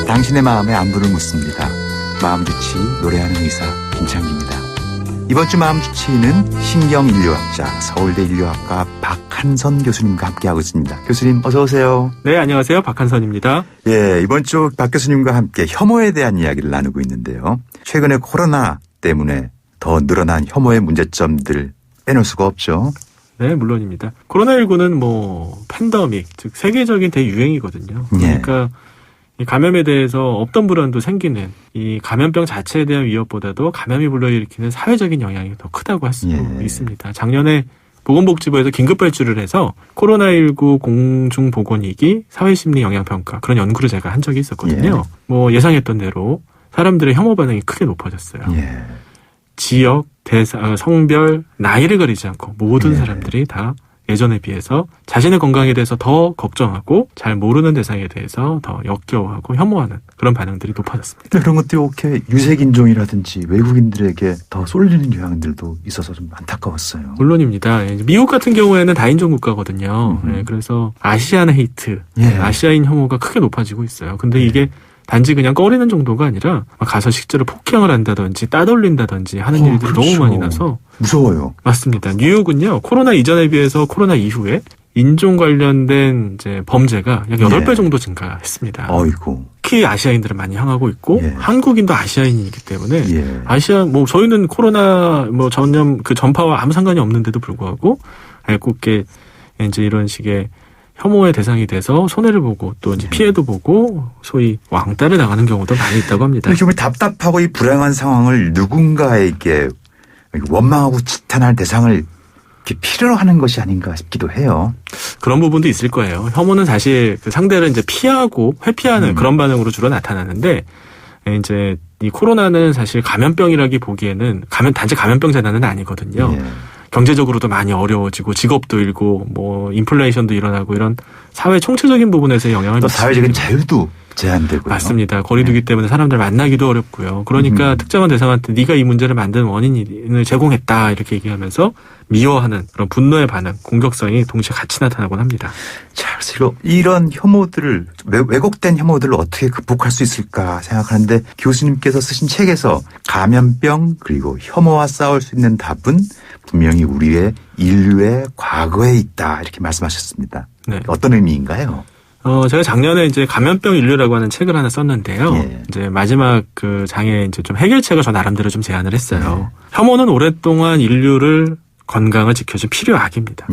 당신의 마음의 안부를 묻습니다. 마음주치 노래하는 의사 김창기입니다. 이번 주 마음주치는 신경인류학자 서울대 인류학과 박한선 교수님과 함께하고 있습니다. 교수님 어서 오세요. 네, 안녕하세요. 박한선입니다. 예, 이번 주 박 교수님과 함께 혐오에 대한 이야기를 나누고 있는데요. 최근에 코로나 때문에 더 늘어난 혐오의 문제점들 빼놓을 수가 없죠. 네, 물론입니다. 코로나19는 팬데믹, 즉 세계적인 대유행이거든요. 그러니까 이 감염에 대해서 없던 불안도 생기는 이 감염병 자체에 대한 위협보다도 감염이 불러일으키는 사회적인 영향이 더 크다고 할 수 있습니다. 작년에 보건복지부에서 긴급 발주를 해서 코로나19 공중보건위기 사회심리 영향평가 그런 연구를 제가 한 적이 있었거든요. 예상했던 대로 사람들의 혐오 반응이 크게 높아졌어요. 지역, 대사, 성별, 나이를 가리지 않고 모든 사람들이 다 예전에 비해서 자신의 건강에 대해서 더 걱정하고 잘 모르는 대상에 대해서 더 역겨워하고 혐오하는 그런 반응들이 높아졌습니다. 그런 것들이 이렇게 유색인종이라든지 외국인들에게 더 쏠리는 경향들도 있어서 좀 안타까웠어요. 물론입니다. 미국 같은 경우에는 다인종 국가거든요. 그래서 아시안 헤이트, 아시아인 혐오가 크게 높아지고 있어요. 근데 이게 단지 그냥 꺼리는 정도가 아니라 가서 실제로 폭행을 한다든지 따돌린다든지 하는 일들이 너무 많이 나서 무서워요. 맞습니다. 뉴욕은요, 코로나 이전에 비해서 코로나 이후에 인종 관련된 이제 범죄가 약 8배 정도 증가했습니다. 어이구. 특히 아시아인들은 많이 향하고 있고 한국인도 아시아인이기 때문에 저희는 코로나 전염 그 전파와 아무 상관이 없는데도 불구하고 알고 이제 이런 식의 혐오의 대상이 돼서 손해를 보고 또 이제 피해도 보고 소위 왕따를 당하는 경우도 많이 있다고 합니다. 정말 답답하고 이 불행한 상황을 누군가에게 원망하고 지탄할 대상을 이렇게 필요로 하는 것이 아닌가 싶기도 해요. 그런 부분도 있을 거예요. 혐오는 사실 그 상대를 이제 피하고 회피하는 그런 반응으로 주로 나타나는데 이제 이 코로나는 사실 감염병이라기 보기에는 단지 감염병 재난은 아니거든요. 경제적으로도 많이 어려워지고 직업도 잃고 인플레이션도 일어나고 이런 사회 총체적인 부분에서의 영향을 또 사회적인 자유도 제한되고요. 맞습니다. 거리두기 때문에 사람들 만나기도 어렵고요. 그러니까 특정한 대상한테 네가 이 문제를 만든 원인을 제공했다 이렇게 얘기하면서 미워하는 그런 분노의 반응, 공격성이 동시에 같이 나타나곤 합니다. 자, 그래서 이런 혐오들을 왜곡된 혐오들을 어떻게 극복할 수 있을까 생각하는데 교수님께서 쓰신 책에서 감염병 그리고 혐오와 싸울 수 있는 답은 분명히 우리의 인류의 과거에 있다 이렇게 말씀하셨습니다. 네. 어떤 의미인가요? 제가 작년에 이제 감염병 인류라고 하는 책을 하나 썼는데요. 이제 마지막 그 장에 이제 좀 해결책을 저 나름대로 좀 제안을 했어요. 혐오는 오랫동안 인류를 건강을 지켜준 필요악입니다.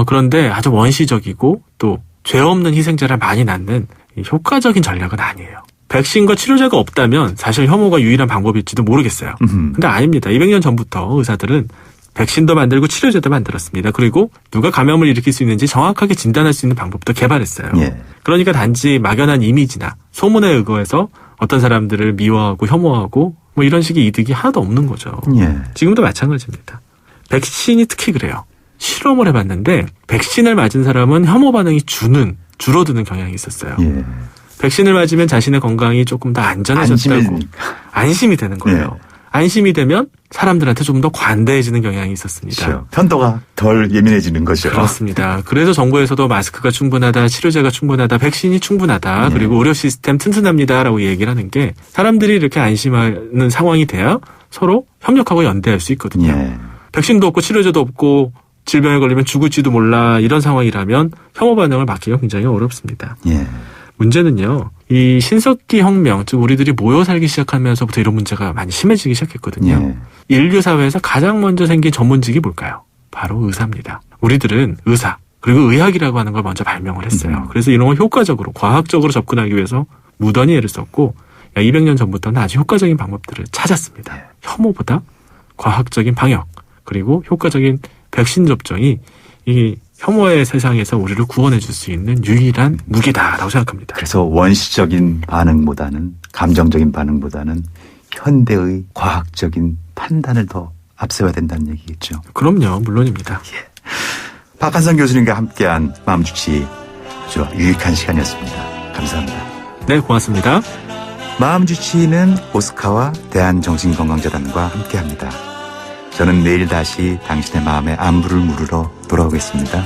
그런데 아주 원시적이고 또 죄 없는 희생자를 많이 낳는 효과적인 전략은 아니에요. 백신과 치료제가 없다면 사실 혐오가 유일한 방법일지도 모르겠어요. 근데 아닙니다. 200년 전부터 의사들은 백신도 만들고 치료제도 만들었습니다. 그리고 누가 감염을 일으킬 수 있는지 정확하게 진단할 수 있는 방법도 개발했어요. 그러니까 단지 막연한 이미지나 소문에 의거해서 어떤 사람들을 미워하고 혐오하고 이런 식의 이득이 하나도 없는 거죠. 지금도 마찬가지입니다. 백신이 특히 그래요. 실험을 해봤는데 백신을 맞은 사람은 혐오 반응이 줄어드는 경향이 있었어요. 백신을 맞으면 자신의 건강이 조금 더 안전해졌다고 안심이 되는 거예요. 안심이 되면 사람들한테 좀 더 관대해지는 경향이 있었습니다. 그렇죠. 편도가 덜 예민해지는 거죠. 그렇습니다. 그래서 정부에서도 마스크가 충분하다, 치료제가 충분하다, 백신이 충분하다, 그리고 의료 시스템 튼튼합니다라고 얘기를 하는 게 사람들이 이렇게 안심하는 상황이 돼야 서로 협력하고 연대할 수 있거든요. 백신도 없고 치료제도 없고 질병에 걸리면 죽을지도 몰라 이런 상황이라면 혐오 반응을 막기가 굉장히 어렵습니다. 문제는요. 이 신석기 혁명, 즉 우리들이 모여 살기 시작하면서부터 이런 문제가 많이 심해지기 시작했거든요. 인류 사회에서 가장 먼저 생긴 전문직이 뭘까요? 바로 의사입니다. 우리들은 의사, 그리고 의학이라고 하는 걸 먼저 발명을 했어요. 그래서 이런 걸 효과적으로, 과학적으로 접근하기 위해서 무던히 애를 썼고 200년 전부터는 아주 효과적인 방법들을 찾았습니다. 혐오보다 과학적인 방역, 그리고 효과적인 백신 접종이 이 혐오의 세상에서 우리를 구원해 줄 수 있는 유일한 무기다라고 생각합니다. 그래서 원시적인 반응보다는 감정적인 반응보다는 현대의 과학적인 판단을 더 앞세워야 된다는 얘기겠죠. 그럼요. 물론입니다. 박한선 교수님과 함께한 마음주치 아주 유익한 시간이었습니다. 감사합니다. 네, 고맙습니다. 마음주치는 오스카와 대한정신건강재단과 함께합니다. 저는 내일 다시 당신의 마음의 안부를 물으러 돌아오겠습니다.